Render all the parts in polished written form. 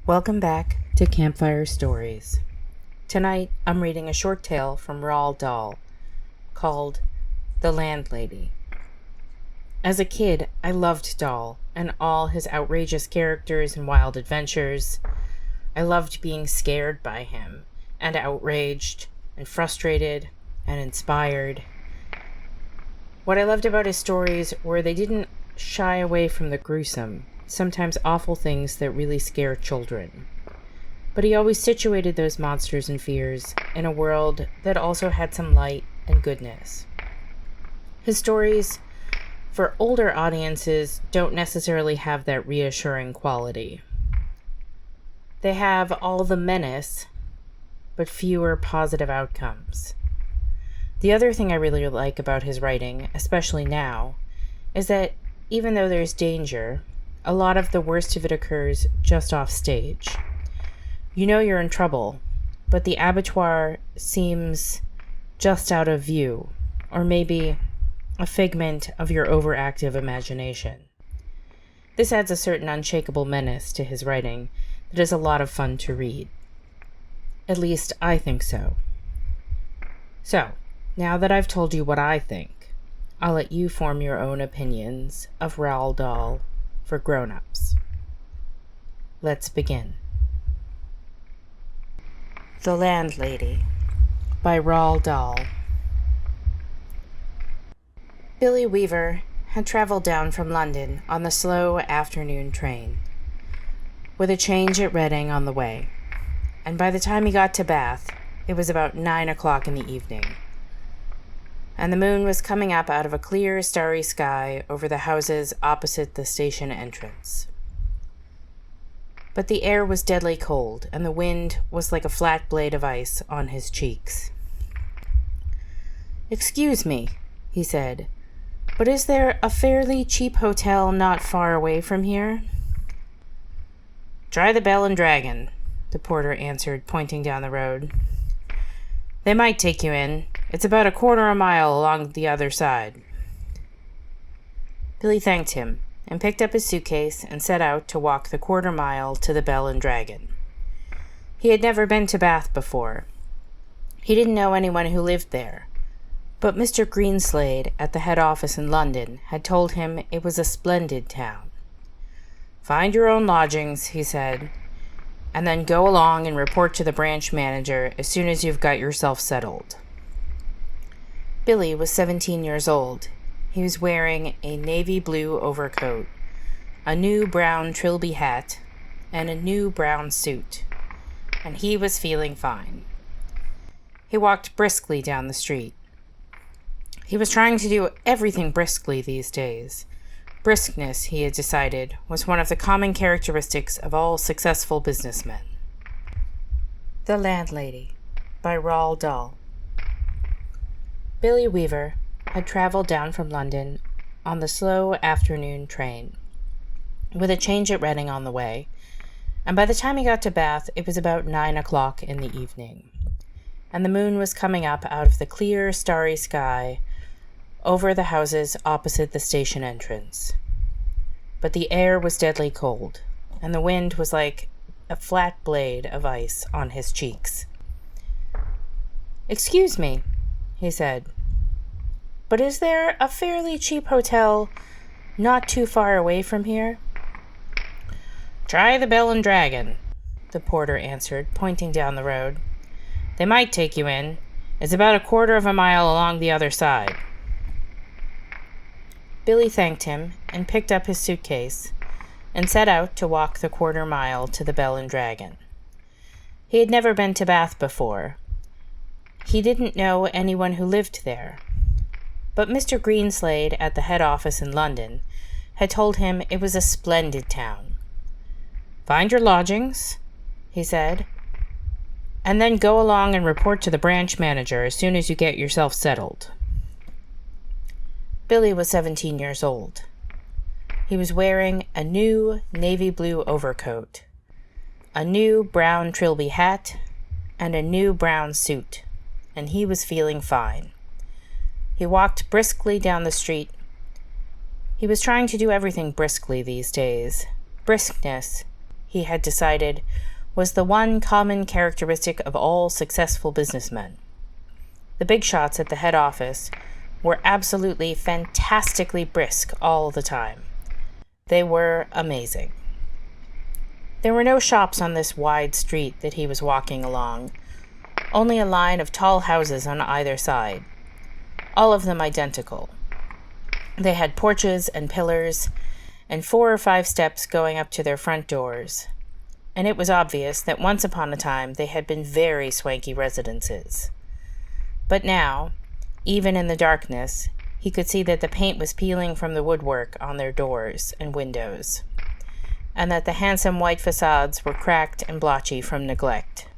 Welcome back to Campfire Stories. Tonight, I'm reading a short tale from Roald Dahl called The Landlady. As a kid, I loved Dahl and all his outrageous characters and wild adventures. I loved being scared by him and outraged and frustrated and inspired. What I loved about his stories were they didn't shy away from the gruesome, sometimes awful things that really scare children. But he always situated those monsters and fears in a world that also had some light and goodness. His stories, for older audiences, don't necessarily have that reassuring quality. They have all the menace, but fewer positive outcomes. The other thing I really like about his writing, especially now, is that even though there's danger, a lot of the worst of it occurs just off stage. You know you're in trouble, but the abattoir seems just out of view, or maybe a figment of your overactive imagination. This adds a certain unshakable menace to his writing that is a lot of fun to read. At least I think so. So, now that I've told you what I think, I'll let you form your own opinions of Roald Dahl for grown-ups. Let's begin. The Landlady by Roald Dahl. Billy Weaver had traveled down from London on the slow afternoon train, with a change at Reading on the way, and by the time he got to Bath, it was about 9 o'clock in the evening, and the moon was coming up out of a clear, starry sky over the houses opposite the station entrance. But the air was deadly cold, and the wind was like a flat blade of ice on his cheeks. "Excuse me," he said, "but is there a fairly cheap hotel not far away from here?" "Try the Bell and Dragon," the porter answered, pointing down the road. "They might take you in. It's about a quarter of a mile along the other side." Billy thanked him and picked up his suitcase and set out to walk the quarter mile to the Bell and Dragon. He had never been to Bath before. He didn't know anyone who lived there, but Mr. Greenslade at the head office in London had told him it was a splendid town. "Find your own lodgings," he said, "and then go along and report to the branch manager as soon as you've got yourself settled." Billy was 17 years old. He was wearing a navy blue overcoat, a new brown Trilby hat, and a new brown suit, and he was feeling fine. He walked briskly down the street. He was trying to do everything briskly these days. Briskness, he had decided, was one of the common characteristics of all successful businessmen. The Landlady by Roald Dahl. Billy Weaver had traveled down from London on the slow afternoon train, with a change at Reading on the way, and by the time he got to Bath, it was about 9 o'clock in the evening, and the moon was coming up out of the clear, starry sky over the houses opposite the station entrance. But the air was deadly cold, and the wind was like a flat blade of ice on his cheeks. "Excuse me," he said, "but is there a fairly cheap hotel not too far away from here?" "Try the Bell and Dragon," the porter answered, pointing down the road. "They might take you in. It's about a quarter of a mile along the other side." Billy thanked him and picked up his suitcase and set out to walk the quarter mile to the Bell and Dragon. He had never been to Bath before. He didn't know anyone who lived there. But Mr. Greenslade at the head office in London had told him it was a splendid town. "Find your lodgings," he said, "and then go along and report to the branch manager as soon as you get yourself settled." Billy was 17 years old. He was wearing a new navy blue overcoat, a new brown Trilby hat, and a new brown suit, and he was feeling fine. He walked briskly down the street. He was trying to do everything briskly these days. Briskness, he had decided, was the one common characteristic of all successful businessmen. The big shots at the head office were absolutely fantastically brisk all the time. They were amazing. There were no shops on this wide street that he was walking along, only a line of tall houses on either side, all of them identical. They had porches and pillars, and 4 or 5 steps going up to their front doors, and it was obvious that once upon a time they had been very swanky residences. But now, even in the darkness, he could see that the paint was peeling from the woodwork on their doors and windows, and that the handsome white facades were cracked and blotchy from neglect.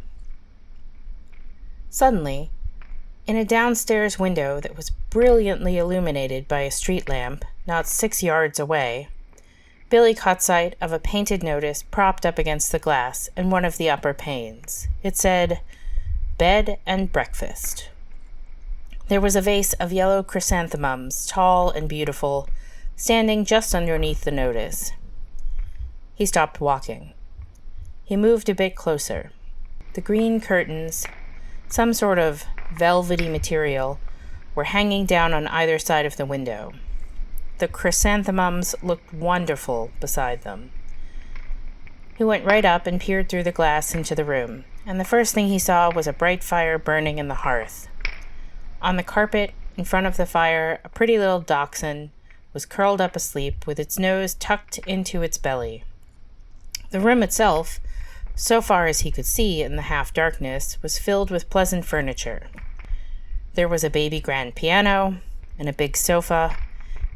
Suddenly, in a downstairs window that was brilliantly illuminated by a street lamp not 6 yards away, Billy caught sight of a painted notice propped up against the glass in one of the upper panes. It said, "Bed and Breakfast." There was a vase of yellow chrysanthemums, tall and beautiful, standing just underneath the notice. He stopped walking. He moved a bit closer. The green curtains, some sort of velvety material, were hanging down on either side of the window. The chrysanthemums looked wonderful beside them. He went right up and peered through the glass into the room, and the first thing he saw was a bright fire burning in the hearth. On the carpet in front of the fire, a pretty little dachshund was curled up asleep with its nose tucked into its belly. The room itself, so far as he could see in the half-darkness, was filled with pleasant furniture. There was a baby grand piano, and a big sofa,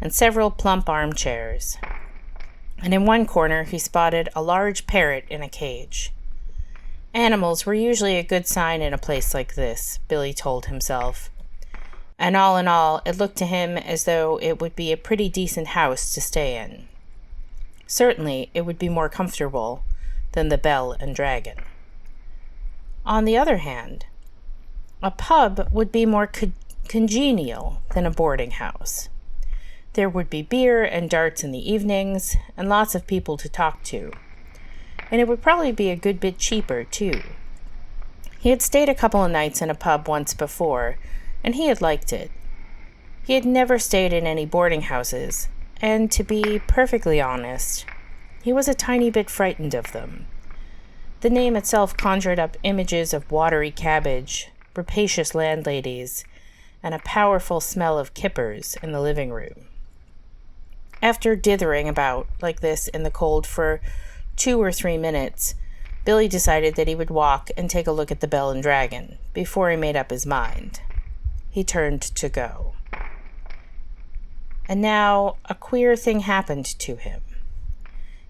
and several plump armchairs. And in one corner he spotted a large parrot in a cage. Animals were usually a good sign in a place like this, Billy told himself. And all in all, it looked to him as though it would be a pretty decent house to stay in. Certainly, it would be more comfortable than the Bell and Dragon. On the other hand, a pub would be more congenial than a boarding house. There would be beer and darts in the evenings, and lots of people to talk to. And it would probably be a good bit cheaper, too. He had stayed a couple of nights in a pub once before, and he had liked it. He had never stayed in any boarding houses, and to be perfectly honest, he was a tiny bit frightened of them. The name itself conjured up images of watery cabbage, rapacious landladies, and a powerful smell of kippers in the living room. After dithering about like this in the cold for 2 or 3 minutes, Billy decided that he would walk and take a look at the Bell and Dragon before he made up his mind. He turned to go. And now a queer thing happened to him.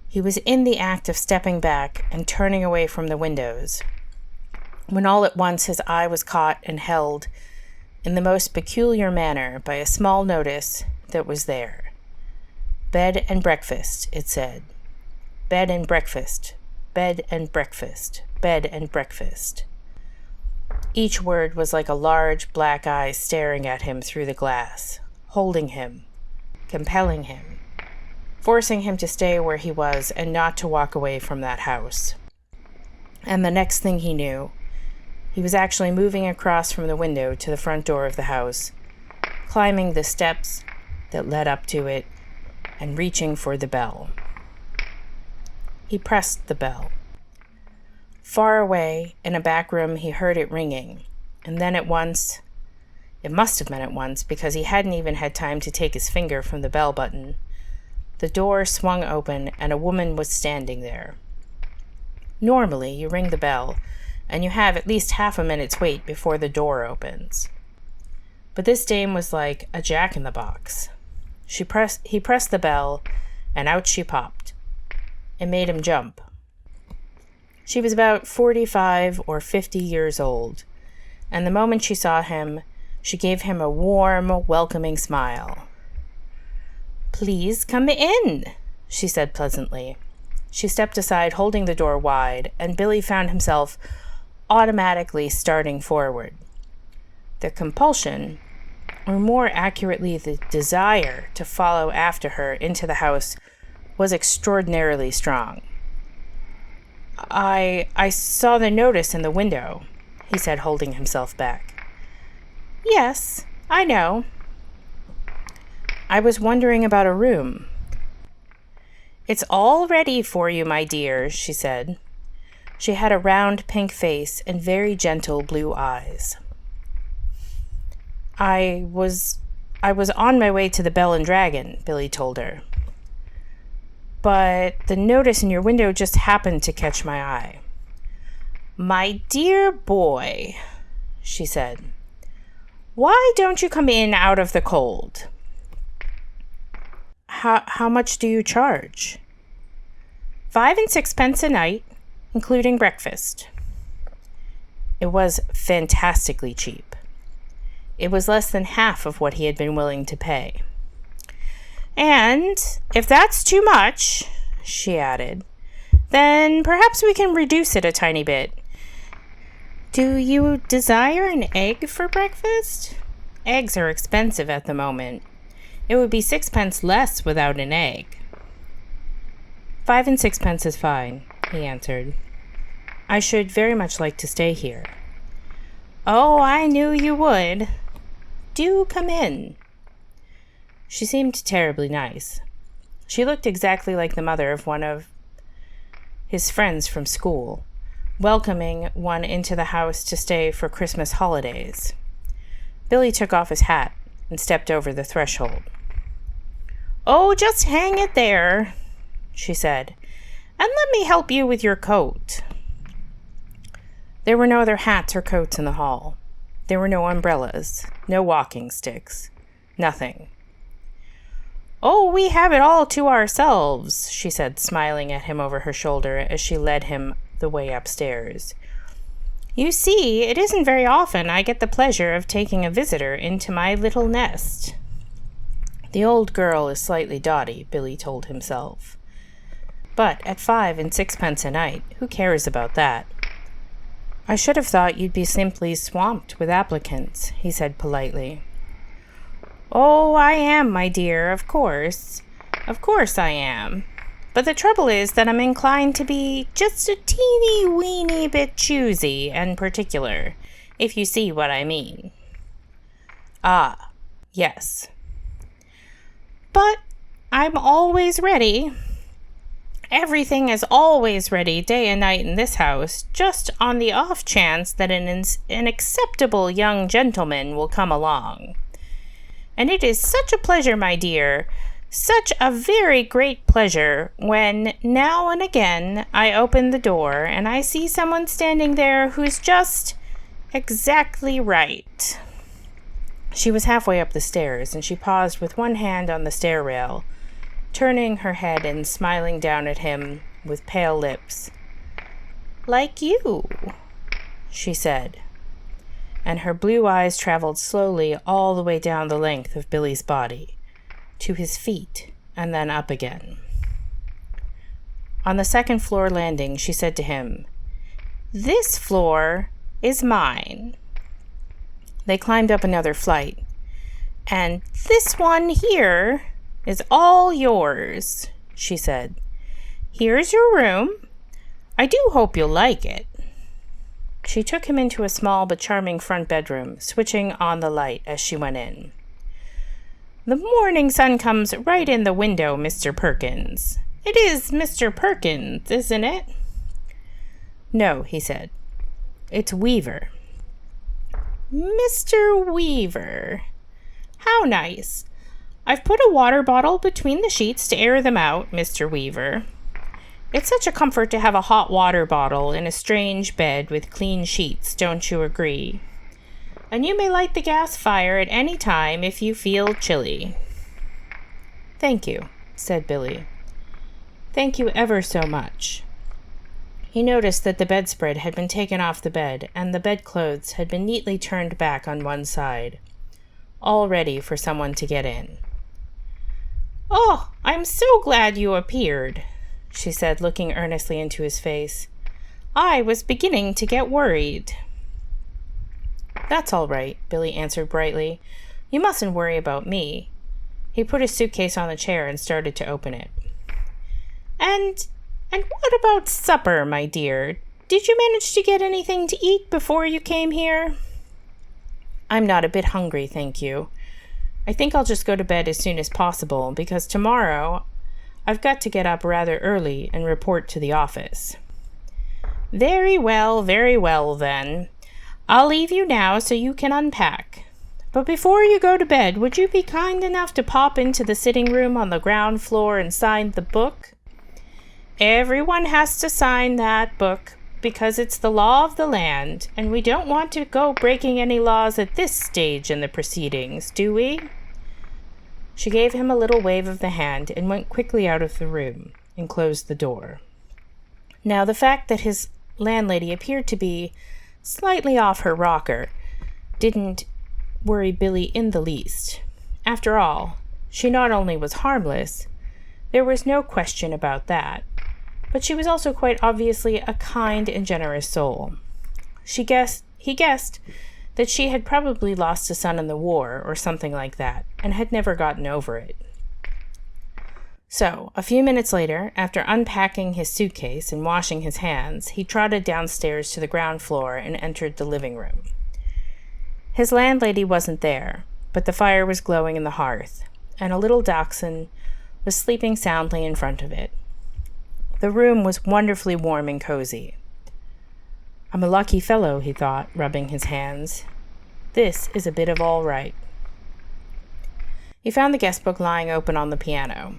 He was in the act of stepping back and turning away from the windows, when all at once his eye was caught and held in the most peculiar manner by a small notice that was there. "Bed and breakfast," it said. "Bed and breakfast, bed and breakfast, bed and breakfast." Each word was like a large black eye staring at him through the glass, holding him, compelling him, forcing him to stay where he was and not to walk away from that house. And the next thing he knew, he was actually moving across from the window to the front door of the house, climbing the steps that led up to it, and reaching for the bell. He pressed the bell. Far away, in a back room, he heard it ringing, and then at once, it must have been at once, because he hadn't even had time to take his finger from the bell button, the door swung open and a woman was standing there. Normally, you ring the bell, and you have at least half a minute's wait before the door opens. But this dame was like a jack-in-the-box. He pressed the bell, and out she popped. It made him jump. She was about 45 or 50 years old, and the moment she saw him, she gave him a warm, welcoming smile. "Please come in," she said pleasantly. She stepped aside, holding the door wide, and Billy found himself automatically starting forward. The compulsion, or more accurately the desire to follow after her into the house, was extraordinarily strong. I saw the notice in the window, he said, holding himself back. Yes, I know. I was wondering about a room. It's all ready for you, my dear, she said. She had a round pink face and very gentle blue eyes. I was on my way to the Bell and Dragon, Billy told her. But the notice in your window just happened to catch my eye. My dear boy, she said, why don't you come in out of the cold? How much do you charge? 5 and 6 a night, including breakfast. It was fantastically cheap. It was less than half of what he had been willing to pay. And if that's too much, she added, then perhaps we can reduce it a tiny bit. Do you desire an egg for breakfast? Eggs are expensive at the moment. It would be 6 less without an egg. 5 and 6 is fine, he answered. I should very much like to stay here. Oh, I knew you would. Do come in. She seemed terribly nice. She looked exactly like the mother of one of his friends from school, welcoming one into the house to stay for Christmas holidays. Billy took off his hat and stepped over the threshold. Oh, just hang it there, she said, and let me help you with your coat. There were no other hats or coats in the hall. There were no umbrellas, no walking sticks, nothing. Oh, we have it all to ourselves, she said, smiling at him over her shoulder as she led him the way upstairs. You see, it isn't very often I get the pleasure of taking a visitor into my little nest. The old girl is slightly dotty, Billy told himself. But at 5 and 6 a night, who cares about that? I should have thought you'd be simply swamped with applicants, he said politely. Oh, I am, my dear, of course. Of course I am. But the trouble is that I'm inclined to be just a teeny-weeny bit choosy and particular, if you see what I mean. Ah, yes. But I'm always ready. Everything is always ready day and night in this house, just on the off chance that an acceptable young gentleman will come along. And it is such a pleasure, my dear, such a very great pleasure when, now and again, I open the door and I see someone standing there who's just exactly right. She was halfway up the stairs, and she paused with one hand on the stair rail, turning her head and smiling down at him with pale lips. Like you, she said, and her blue eyes traveled slowly all the way down the length of Billy's body, to his feet, and then up again. On the second-floor landing, she said to him, This floor is mine. They climbed up another flight. And this one here is all yours, she said. Here's your room. I do hope you'll like it. She took him into a small but charming front bedroom, switching on the light as she went in. The morning sun comes right in the window, Mr. Perkins. It is Mr. Perkins, isn't it? No, he said. It's Weaver. Mr. Weaver. How nice. I've put a water bottle between the sheets to air them out, Mr. Weaver. It's such a comfort to have a hot water bottle in a strange bed with clean sheets, don't you agree? And you may light the gas fire at any time if you feel chilly. Thank you, said Billy. Thank you ever so much. He noticed that the bedspread had been taken off the bed, and the bedclothes had been neatly turned back on one side, all ready for someone to get in. Oh, I'm so glad you appeared, she said, looking earnestly into his face. I was beginning to get worried. That's all right, Billy answered brightly. You mustn't worry about me. He put his suitcase on the chair and started to open it. And And what about supper, my dear? Did you manage to get anything to eat before you came here? I'm not a bit hungry, thank you. I think I'll just go to bed as soon as possible, because tomorrow I've got to get up rather early and report to the office. Very well, then. I'll leave you now so you can unpack. But before you go to bed, would you be kind enough to pop into the sitting room on the ground floor and sign the book? Everyone has to sign that book because it's the law of the land, and we don't want to go breaking any laws at this stage in the proceedings, do we? She gave him a little wave of the hand and went quickly out of the room and closed the door. Now, the fact that his landlady appeared to be slightly off her rocker didn't worry Billy in the least. After all, she not only was harmless, there was no question about that, but she was also quite obviously a kind and generous soul. He guessed that she had probably lost a son in the war or something like that, and had never gotten over it. So, a few minutes later, after unpacking his suitcase and washing his hands, he trotted downstairs to the ground floor and entered the living room. His landlady wasn't there, but the fire was glowing in the hearth, and a little dachshund was sleeping soundly in front of it. The room was wonderfully warm and cozy. I'm a lucky fellow, he thought, rubbing his hands. This is a bit of all right. He found the guest book lying open on the piano,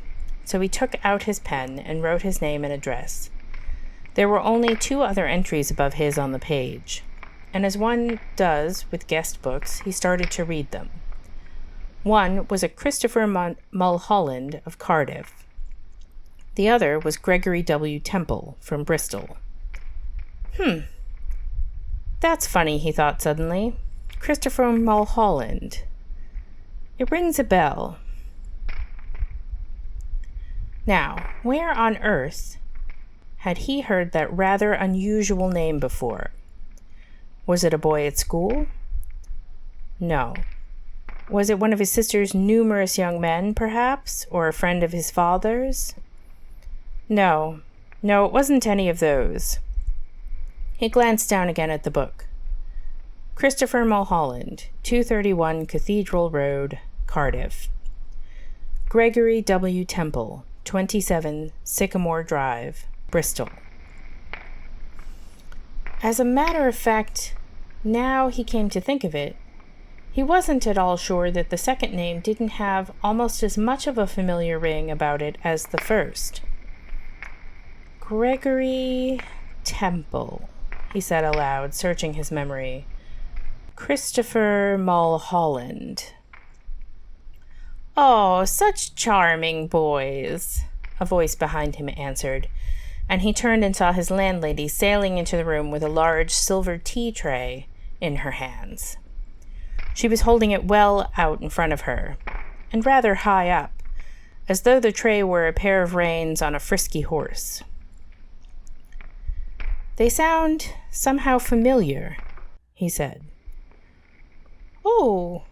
so he took out his pen and wrote his name and address. There were only 2 other entries above his on the page, and as one does with guest books, he started to read them. One was a Christopher Mulholland of Cardiff. The other was Gregory W. Temple from Bristol. That's funny, he thought suddenly. Christopher Mulholland. It rings a bell. Now, where on earth had he heard that rather unusual name before? Was it a boy at school? No. Was it one of his sister's numerous young men, perhaps, or a friend of his father's? No, it wasn't any of those. He glanced down again at the book. Christopher Mulholland, 231 Cathedral Road, Cardiff. Gregory W. Temple, 27 Sycamore Drive, Bristol. As a matter of fact, now he came to think of it, he wasn't at all sure that the second name didn't have almost as much of a familiar ring about it as the first. Gregory Temple, he said aloud, searching his memory. Christopher Mulholland. Oh, such charming boys, a voice behind him answered, and he turned and saw his landlady sailing into the room with a large silver tea tray in her hands. She was holding it well out in front of her, and rather high up, as though the tray were a pair of reins on a frisky horse. They sound somehow familiar, he said. Oh,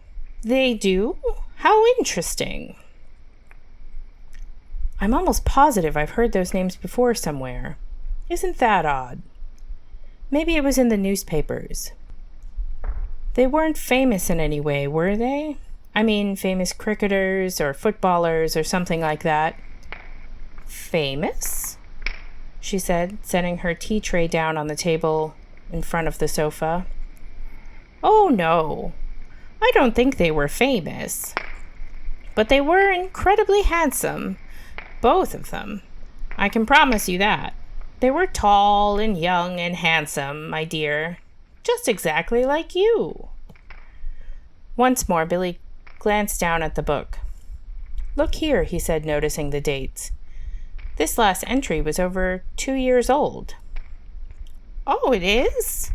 they do? How interesting. I'm almost positive I've heard those names before somewhere. Isn't that odd? Maybe it was in the newspapers. They weren't famous in any way, were they? I mean, famous cricketers or footballers or something like that. Famous? She said, setting her tea tray down on the table in front of the sofa. Oh, no. I don't think they were famous. But they were incredibly handsome, both of them. I can promise you that. They were tall and young and handsome, my dear. Just exactly like you. Once more, Billy glanced down at the book. Look here, he said, noticing the dates. This last entry was over 2 years old. Oh, it is?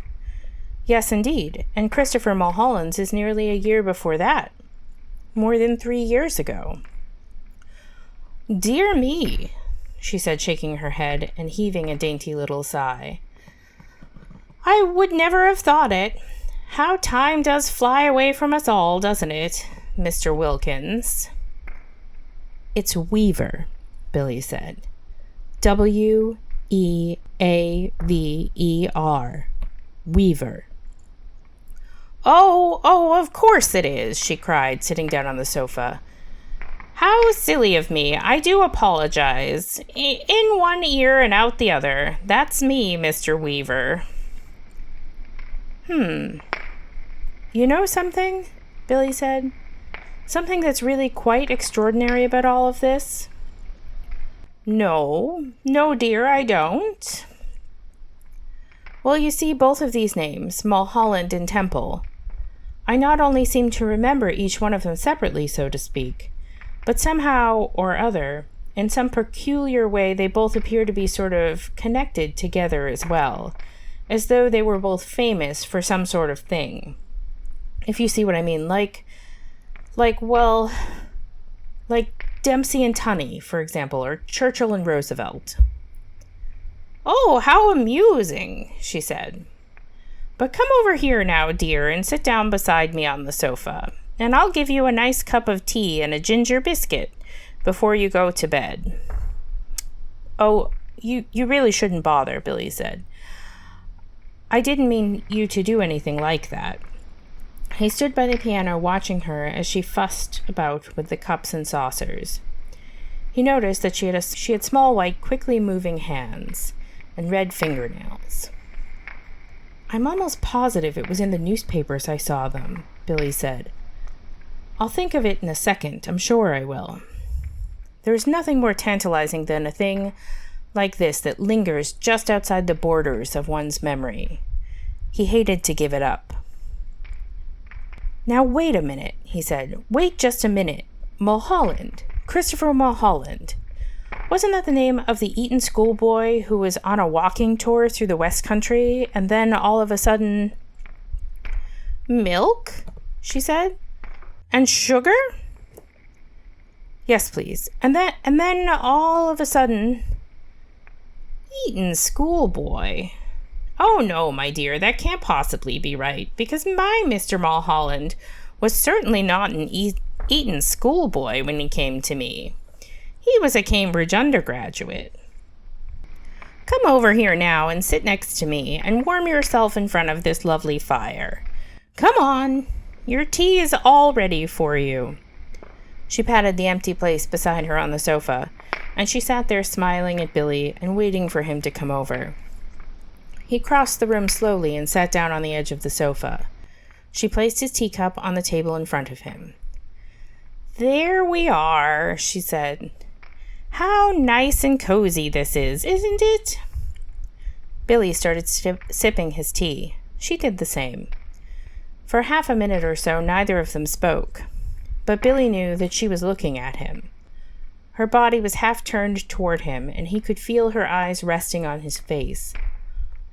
Yes, indeed, and Christopher Mulholland's is nearly a year before that. More than 3 years ago. Dear me, she said, shaking her head and heaving a dainty little sigh. I would never have thought it. How time does fly away from us all, doesn't it, Mr. Wilkins? It's Weaver, Billy said. W-E-A-V-E-R. Weaver. Weaver. Oh, of course it is, she cried, sitting down on the sofa. How silly of me. I do apologize. In one ear and out the other. That's me, Mr. Weaver. You know something? Billy said. Something that's really quite extraordinary about all of this? No, dear, I don't. Well, you see, both of these names, Mulholland and Temple, I not only seem to remember each one of them separately, so to speak, but somehow or other, in some peculiar way, they both appear to be sort of connected together as well, as though they were both famous for some sort of thing. If you see what I mean, like Dempsey and Tunney, for example, or Churchill and Roosevelt. Oh, how amusing, she said. But come over here now, dear, and sit down beside me on the sofa, and I'll give you a nice cup of tea and a ginger biscuit before you go to bed. Oh, you really shouldn't bother, Billy said. I didn't mean you to do anything like that. He stood by the piano watching her as she fussed about with the cups and saucers. He noticed that she had small, white, quickly moving hands and red fingernails. I'm almost positive it was in the newspapers I saw them, Billy said. I'll think of it in a second, I'm sure I will. There's nothing more tantalizing than a thing like this that lingers just outside the borders of one's memory. He hated to give it up. Now wait a minute, he said. Wait just a minute. Mulholland. Christopher Mulholland. Wasn't that the name of the Eton schoolboy who was on a walking tour through the West Country, and then all of a sudden... Milk? She said. And sugar? Yes, please. And then all of a sudden... Eton schoolboy. Oh, no, my dear, that can't possibly be right, because my Mr. Mulholland was certainly not an Eton schoolboy when he came to me. He was a Cambridge undergraduate. Come over here now and sit next to me and warm yourself in front of this lovely fire. Come on, your tea is all ready for you. She patted the empty place beside her on the sofa, and she sat there smiling at Billy and waiting for him to come over. He crossed the room slowly and sat down on the edge of the sofa. She placed his teacup on the table in front of him. There we are, she said. How nice and cozy this is, isn't it? Billy started sipping his tea. She did the same. For half a minute or so, neither of them spoke, but Billy knew that she was looking at him. Her body was half turned toward him, and he could feel her eyes resting on his face,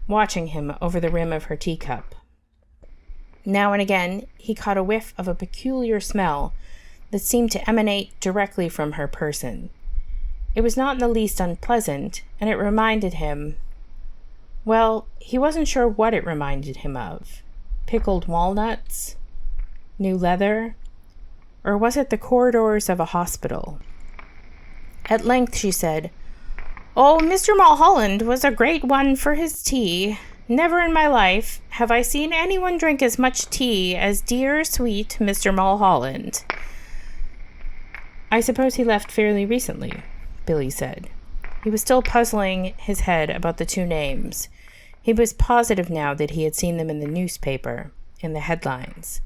watching him over the rim of her teacup. Now and again, he caught a whiff of a peculiar smell that seemed to emanate directly from her person. It was not in the least unpleasant, and it reminded him... Well, he wasn't sure what it reminded him of. Pickled walnuts? New leather? Or was it the corridors of a hospital? At length she said, Oh, Mr. Mulholland was a great one for his tea. Never in my life have I seen anyone drink as much tea as dear, sweet Mr. Mulholland. I suppose he left fairly recently, Billy said. He was still puzzling his head about the two names. He was positive now that he had seen them in the newspaper, in the headlines.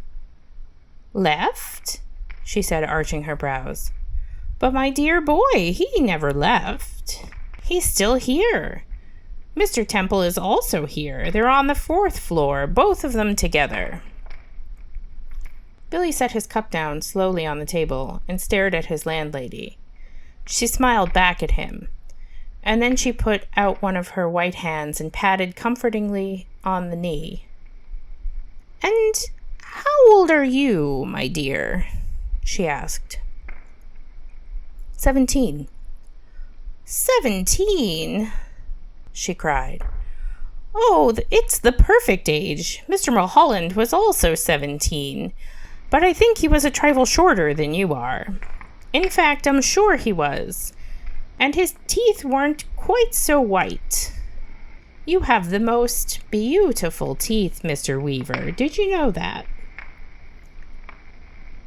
Left? She said, arching her brows. But my dear boy, he never left. He's still here. Mr. Temple is also here. They're on the 4th floor, both of them together. Billy set his cup down slowly on the table and stared at his landlady. She smiled back at him, and then she put out one of her white hands and patted comfortingly on the knee. And how old are you, my dear? She asked. 17. 17? She cried. Oh, it's the perfect age. Mr. Mulholland was also 17, but I think he was a trifle shorter than you are. In fact, I'm sure he was. and his teeth weren't quite so white. You have the most beautiful teeth, Mr. Weaver. Did you know that?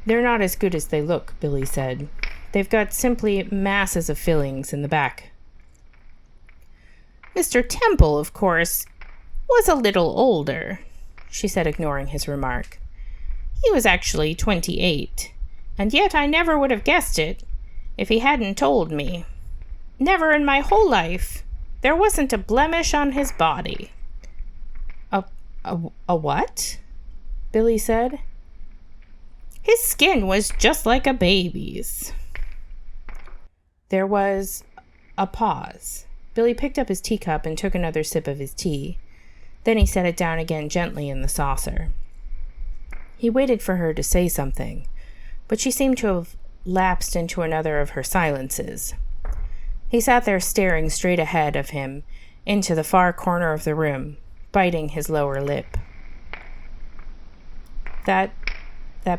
They're not as good as they look, Billy said. They've got simply masses of fillings in the back. Mr. Temple, of course, was a little older, she said, ignoring his remark. He was actually 28, and yet I never would have guessed it if he hadn't told me. Never in my whole life. There wasn't a blemish on his body. A what? Billy said. His skin was just like a baby's. There was a pause. Billy picked up his teacup and took another sip of his tea. Then he set it down again gently in the saucer. He waited for her to say something, but she seemed to have lapsed into another of her silences. He sat there staring straight ahead of him into the far corner of the room, biting his lower lip. That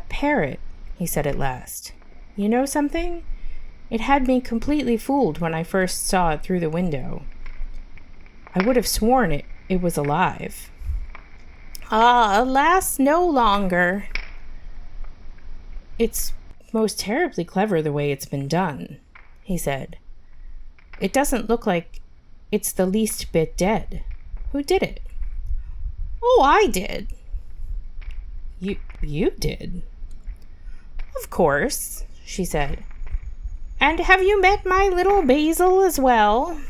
parrot, he said at last. You know something? It had me completely fooled when I first saw it through the window. I would have sworn it was alive. Ah, alas, no longer. It's most terribly clever the way it's been done, he said. It doesn't look like it's the least bit dead. Who did it? Oh, I did. You did? Of course, she said. And have you met my little Basil as well?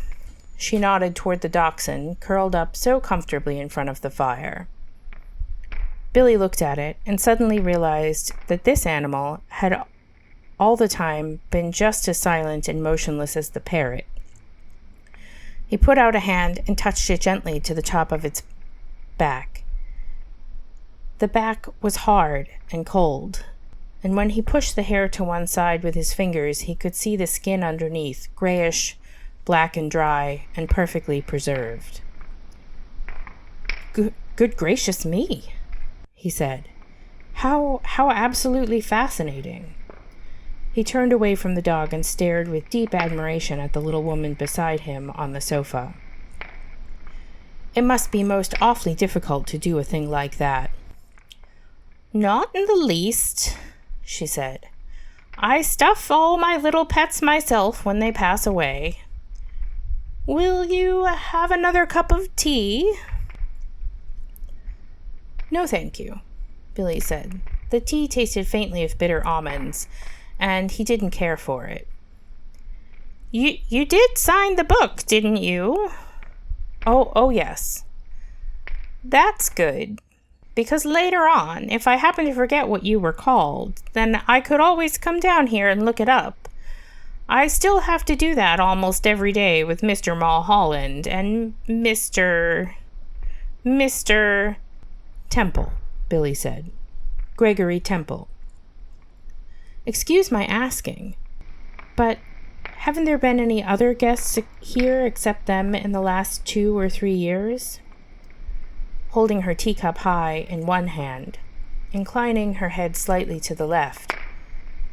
She nodded toward the dachshund, curled up so comfortably in front of the fire. Billy looked at it and suddenly realized that this animal had all the time been just as silent and motionless as the parrot. He put out a hand and touched it gently to the top of its back. The back was hard and cold, and when he pushed the hair to one side with his fingers, he could see the skin underneath, grayish, black and dry, and perfectly preserved. Good gracious me, he said. How absolutely fascinating. He turned away from the dog and stared with deep admiration at the little woman beside him on the sofa. It must be most awfully difficult to do a thing like that. Not in the least, she said. I stuff all my little pets myself when they pass away. Will you have another cup of tea? No, thank you, Billy said. The tea tasted faintly of bitter almonds, and he didn't care for it. You did sign the book, didn't you? Oh, yes. That's good, because later on, if I happen to forget what you were called, then I could always come down here and look it up. I still have to do that almost every day with Mr. Mulholland and Mr. Temple, Billy said. Gregory Temple. Excuse my asking, but haven't there been any other guests here except them in the last 2 or 3 years? Holding her teacup high in one hand, inclining her head slightly to the left,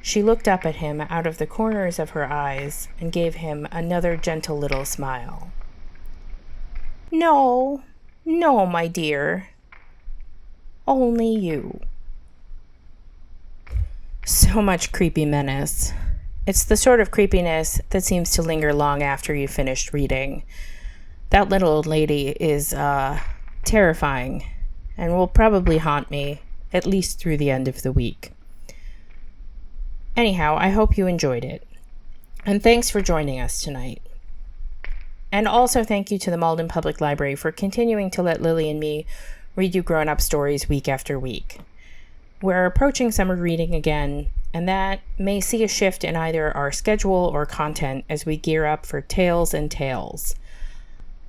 she looked up at him out of the corners of her eyes and gave him another gentle little smile. No, my dear. Only you. So much creepy menace. It's the sort of creepiness that seems to linger long after you've finished reading. That little old lady is, terrifying, and will probably haunt me, at least through the end of the week. Anyhow, I hope you enjoyed it. And thanks for joining us tonight. And also thank you to the Malden Public Library for continuing to let Lily and me read you grown-up stories week after week. We're approaching summer reading again, and that may see a shift in either our schedule or content as we gear up for Tales and Tales.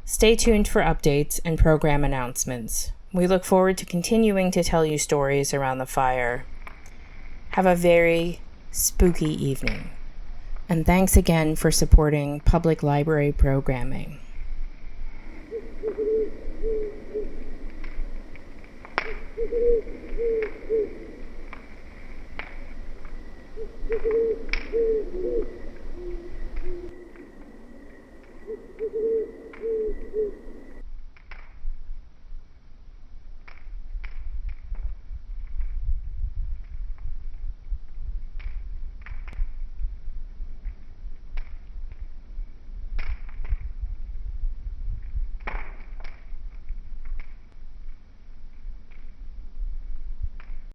Stay tuned for updates and program announcements. We look forward to continuing to tell you stories around the fire. Have a very spooky evening. And thanks again for supporting public library programming.